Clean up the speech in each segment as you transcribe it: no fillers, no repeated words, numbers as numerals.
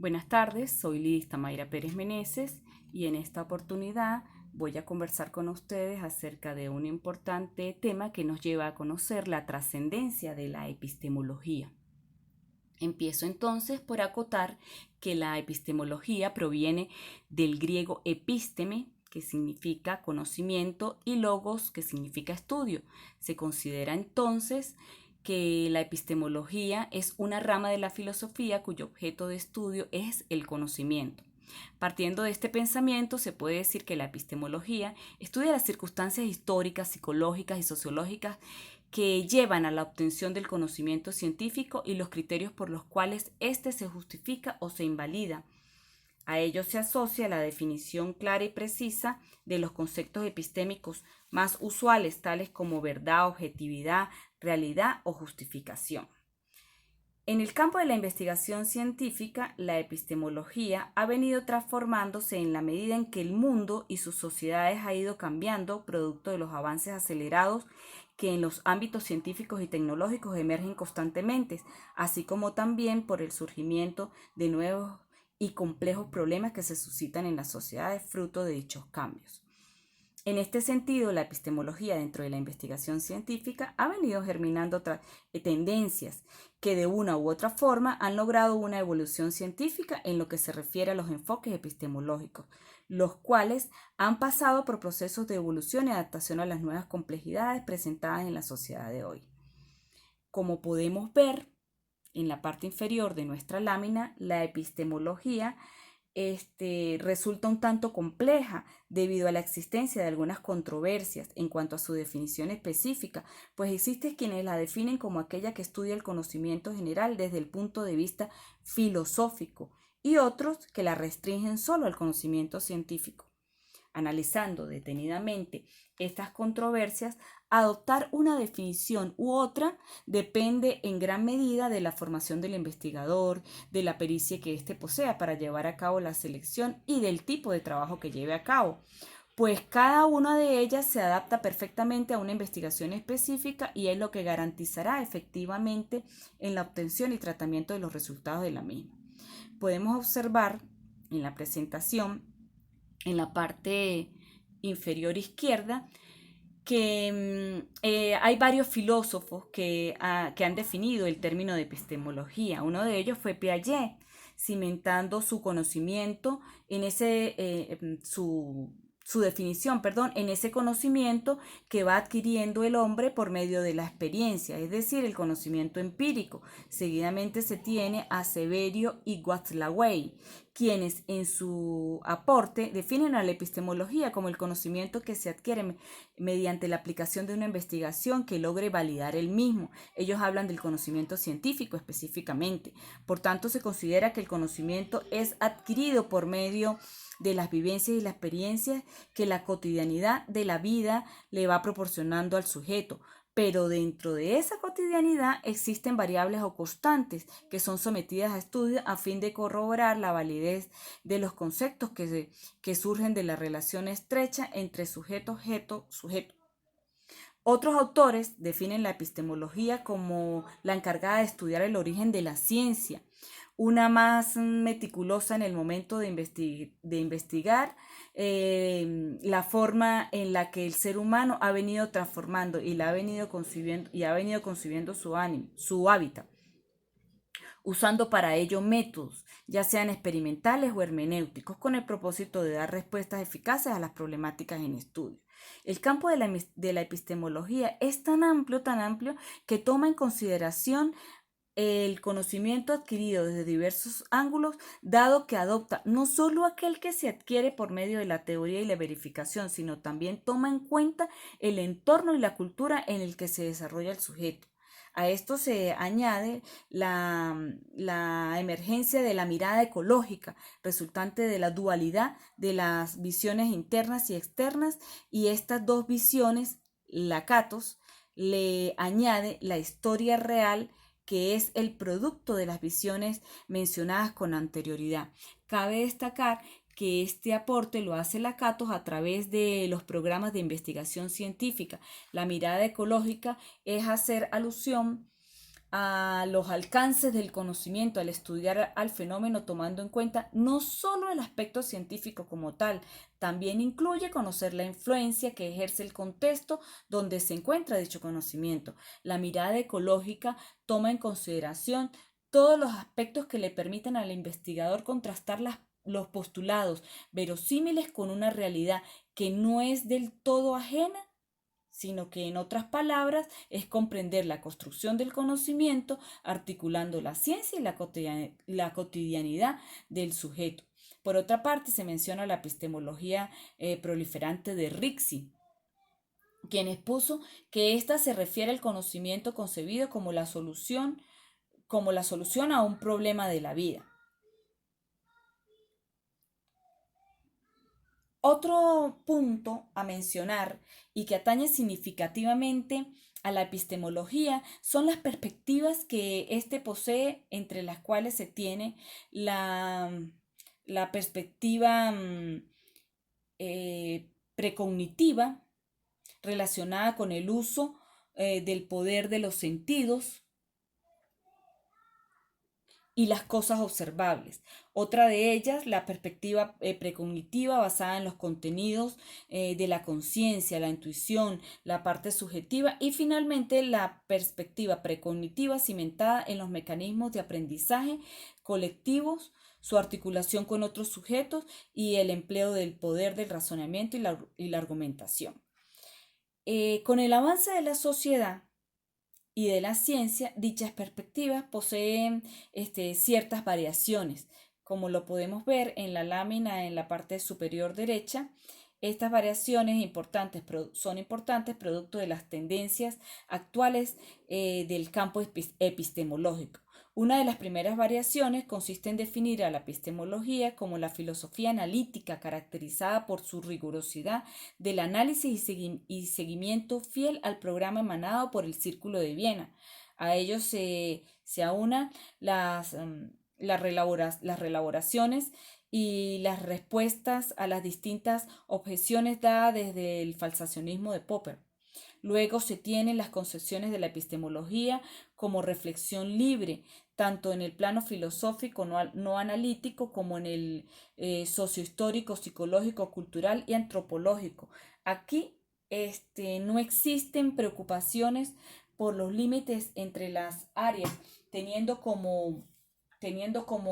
Buenas tardes, soy Liz Tamaira Pérez Meneses y en esta oportunidad voy a conversar con ustedes acerca de un importante tema que nos lleva a conocer la trascendencia de la epistemología. Empiezo entonces por acotar que la epistemología proviene del griego episteme, que significa conocimiento, y logos, que significa estudio. Se considera entonces que la epistemología es una rama de la filosofía cuyo objeto de estudio es el conocimiento. Partiendo de este pensamiento, se puede decir que la epistemología estudia las circunstancias históricas, psicológicas y sociológicas que llevan a la obtención del conocimiento científico y los criterios por los cuales éste se justifica o se invalida. A ello se asocia la definición clara y precisa de los conceptos epistémicos más usuales, tales como verdad, objetividad, realidad o justificación. En el campo de la investigación científica, la epistemología ha venido transformándose en la medida en que el mundo y sus sociedades ha ido cambiando, producto de los avances acelerados que en los ámbitos científicos y tecnológicos emergen constantemente, así como también por el surgimiento de nuevos y complejos problemas que se suscitan en las sociedades fruto de dichos cambios. En este sentido, la epistemología dentro de la investigación científica ha venido germinando otras tendencias que de una u otra forma han logrado una evolución científica en lo que se refiere a los enfoques epistemológicos, los cuales han pasado por procesos de evolución y adaptación a las nuevas complejidades presentadas en la sociedad de hoy. Como podemos ver en la parte inferior de nuestra lámina, la epistemología resulta un tanto compleja debido a la existencia de algunas controversias en cuanto a su definición específica, pues existen quienes la definen como aquella que estudia el conocimiento general desde el punto de vista filosófico y otros que la restringen solo al conocimiento científico. Analizando detenidamente estas controversias, adoptar una definición u otra depende en gran medida de la formación del investigador, de la pericia que éste posea para llevar a cabo la selección y del tipo de trabajo que lleve a cabo, pues cada una de ellas se adapta perfectamente a una investigación específica y es lo que garantizará efectivamente en la obtención y tratamiento de los resultados de la misma. Podemos observar en la presentación, en la parte inferior izquierda, que hay varios filósofos que han definido el término de epistemología. Uno de ellos fue Piaget, cimentando su conocimiento en su definición, en ese conocimiento que va adquiriendo el hombre por medio de la experiencia, es decir, el conocimiento empírico. Seguidamente se tiene a Severio y Watzlawick, quienes en su aporte definen a la epistemología como el conocimiento que se adquiere mediante la aplicación de una investigación que logre validar el mismo. Ellos hablan del conocimiento científico específicamente. Por tanto, se considera que el conocimiento es adquirido por medio de las vivencias y las experiencias que la cotidianidad de la vida le va proporcionando al sujeto. Pero dentro de esa cotidianidad existen variables o constantes que son sometidas a estudio a fin de corroborar la validez de los conceptos que surgen de la relación estrecha entre sujeto-objeto-sujeto. Otros autores definen la epistemología como la encargada de estudiar el origen de la ciencia, una más meticulosa en el momento de investigar la forma en la que el ser humano ha venido transformando y ha venido concibiendo su hábitat, usando para ello métodos, ya sean experimentales o hermenéuticos, con el propósito de dar respuestas eficaces a las problemáticas en estudio. El campo de la epistemología es tan amplio, que toma en consideración el conocimiento adquirido desde diversos ángulos, dado que adopta no solo aquel que se adquiere por medio de la teoría y la verificación, sino también toma en cuenta el entorno y la cultura en el que se desarrolla el sujeto. A esto se añade la emergencia de la mirada ecológica, resultante de la dualidad de las visiones internas y externas, y estas dos visiones, Lakatos, le añade la historia real, que es el producto de las visiones mencionadas con anterioridad. Cabe destacar que este aporte lo hace Lakatos a través de los programas de investigación científica. La mirada ecológica es hacer alusión a los alcances del conocimiento al estudiar al fenómeno tomando en cuenta no solo el aspecto científico como tal, también incluye conocer la influencia que ejerce el contexto donde se encuentra dicho conocimiento. La mirada ecológica toma en consideración todos los aspectos que le permiten al investigador contrastar los postulados verosímiles con una realidad que no es del todo ajena, sino que en otras palabras es comprender la construcción del conocimiento articulando la ciencia y la cotidianidad del sujeto. Por otra parte, se menciona la epistemología proliferante de Rixi, quien expuso que ésta se refiere al conocimiento concebido como la solución a un problema de la vida. Otro punto a mencionar y que atañe significativamente a la epistemología son las perspectivas que éste posee, entre las cuales se tiene la, la perspectiva precognitiva relacionada con el uso del poder de los sentidos y las cosas observables. Otra de ellas, la perspectiva precognitiva basada en los contenidos de la conciencia, la intuición, la parte subjetiva y finalmente la perspectiva precognitiva cimentada en los mecanismos de aprendizaje colectivos, su articulación con otros sujetos y el empleo del poder del razonamiento y la argumentación. Con el avance de la sociedad y de la ciencia, dichas perspectivas poseen ciertas variaciones, como lo podemos ver en la lámina en la parte superior derecha. Estas variaciones son importantes producto de las tendencias actuales del campo epistemológico. Una de las primeras variaciones consiste en definir a la epistemología como la filosofía analítica caracterizada por su rigurosidad del análisis y seguimiento fiel al programa emanado por el Círculo de Viena. A ello se aunan las relaboraciones y las respuestas a las distintas objeciones dadas desde el falsacionismo de Popper. Luego se tienen las concepciones de la epistemología como reflexión libre, tanto en el plano filosófico no analítico como en el sociohistórico, psicológico, cultural y antropológico. Aquí no existen preocupaciones por los límites entre las áreas, teniendo como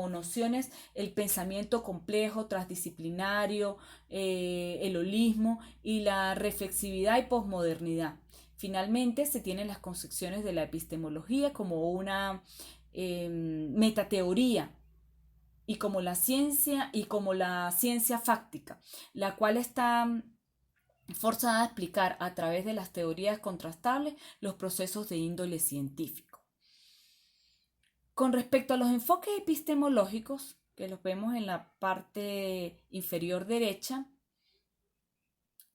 nociones el pensamiento complejo, transdisciplinario, el holismo y la reflexividad y posmodernidad. Finalmente, se tienen las concepciones de la epistemología como una metateoría y como la ciencia fáctica, la cual está forzada a explicar a través de las teorías contrastables los procesos de índole científico. Con respecto a los enfoques epistemológicos, que los vemos en la parte inferior derecha,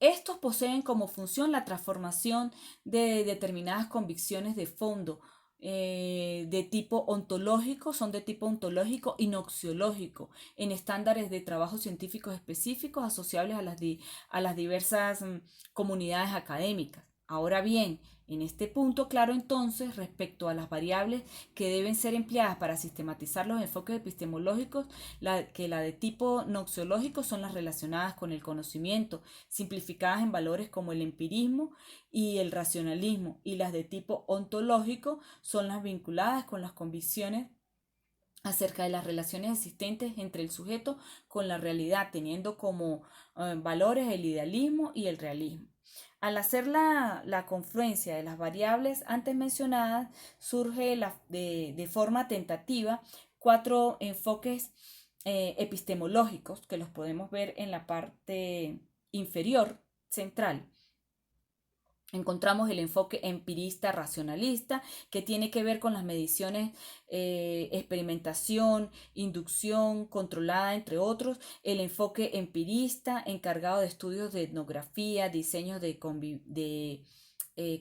estos poseen como función la transformación de determinadas convicciones de fondo son de tipo ontológico y noxiológico, en estándares de trabajo científicos específicos asociables a las diversas comunidades académicas. Ahora bien, en este punto, claro entonces, respecto a las variables que deben ser empleadas para sistematizar los enfoques epistemológicos, la de tipo noxiológico son las relacionadas con el conocimiento, simplificadas en valores como el empirismo y el racionalismo, y las de tipo ontológico son las vinculadas con las convicciones acerca de las relaciones existentes entre el sujeto con la realidad, teniendo como valores el idealismo y el realismo. Al hacer la confluencia de las variables antes mencionadas, surge de forma tentativa 4 enfoques epistemológicos que los podemos ver en la parte inferior central. Encontramos el enfoque empirista racionalista, que tiene que ver con las mediciones, experimentación, inducción controlada, entre otros. El enfoque empirista, encargado de estudios de etnografía, diseños de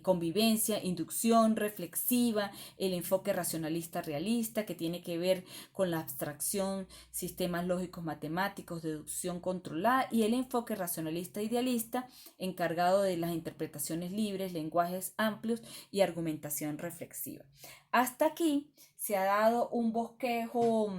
convivencia, inducción reflexiva, el enfoque racionalista realista que tiene que ver con la abstracción, sistemas lógicos matemáticos, deducción controlada, y el enfoque racionalista idealista encargado de las interpretaciones libres, lenguajes amplios y argumentación reflexiva. Hasta aquí se ha dado un bosquejo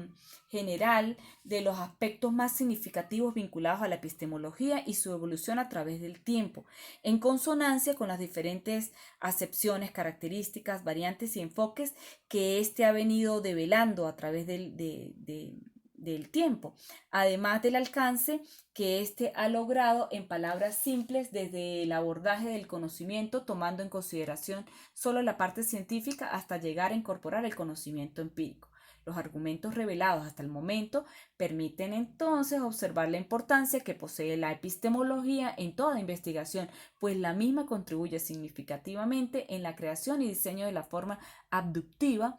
general de los aspectos más significativos vinculados a la epistemología y su evolución a través del tiempo, en consonancia con las diferentes acepciones, características, variantes y enfoques que éste ha venido develando a través del tiempo, además del alcance que éste ha logrado en palabras simples desde el abordaje del conocimiento, tomando en consideración solo la parte científica hasta llegar a incorporar el conocimiento empírico. Los argumentos revelados hasta el momento permiten entonces observar la importancia que posee la epistemología en toda investigación, pues la misma contribuye significativamente en la creación y diseño de la forma abductiva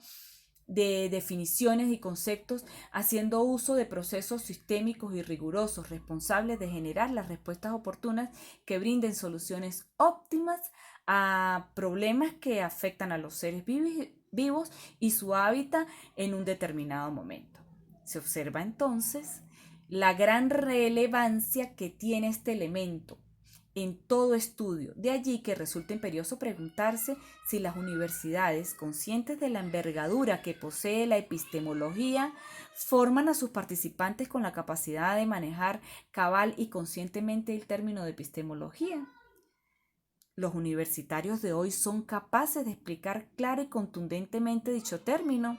de definiciones y conceptos, haciendo uso de procesos sistémicos y rigurosos, responsables de generar las respuestas oportunas que brinden soluciones óptimas a problemas que afectan a los seres vivos y su hábitat en un determinado momento. Se observa entonces la gran relevancia que tiene este elemento en todo estudio. De allí que resulta imperioso preguntarse si las universidades, conscientes de la envergadura que posee la epistemología, forman a sus participantes con la capacidad de manejar cabal y conscientemente el término de epistemología. Los universitarios de hoy son capaces de explicar clara y contundentemente dicho término.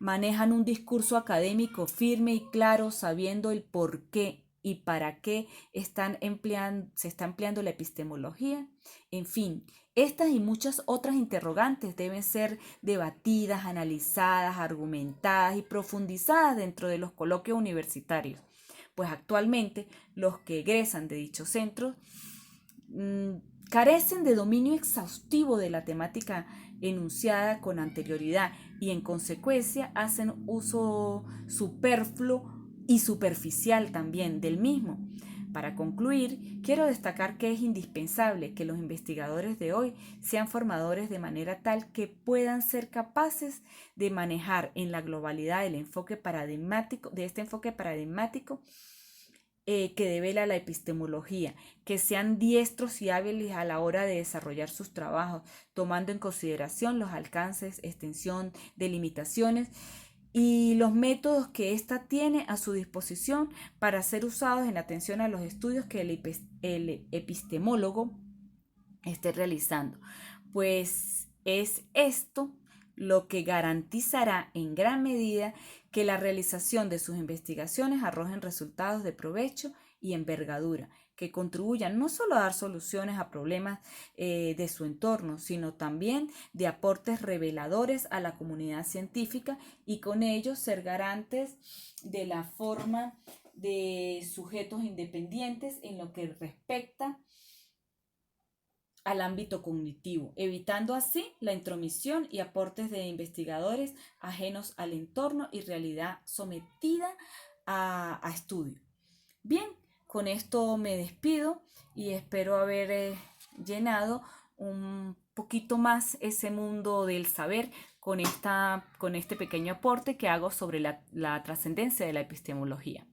Manejan un discurso académico firme y claro, sabiendo el por qué y para qué se está empleando la epistemología. En fin, estas y muchas otras interrogantes deben ser debatidas, analizadas, argumentadas y profundizadas dentro de los coloquios universitarios, pues actualmente los que egresan de dichos centros carecen de dominio exhaustivo de la temática enunciada con anterioridad y en consecuencia hacen uso superfluo y superficial también del mismo. Para concluir, quiero destacar que es indispensable que los investigadores de hoy sean formadores de manera tal que puedan ser capaces de manejar en la globalidad del enfoque paradigmático, de este enfoque paradigmático que devela la epistemología, que sean diestros y hábiles a la hora de desarrollar sus trabajos, tomando en consideración los alcances, extensión, delimitaciones y los métodos que ésta tiene a su disposición para ser usados en atención a los estudios que el epistemólogo esté realizando. Pues es esto lo que garantizará en gran medida que la realización de sus investigaciones arrojen resultados de provecho y envergadura, que contribuyan no solo a dar soluciones a problemas de su entorno, sino también de aportes reveladores a la comunidad científica y con ello ser garantes de la forma de sujetos independientes en lo que respecta al ámbito cognitivo, evitando así la intromisión y aportes de investigadores ajenos al entorno y realidad sometida a estudio. Bien, con esto me despido y espero haber llenado un poquito más ese mundo del saber con este pequeño aporte que hago sobre la trascendencia de la epistemología.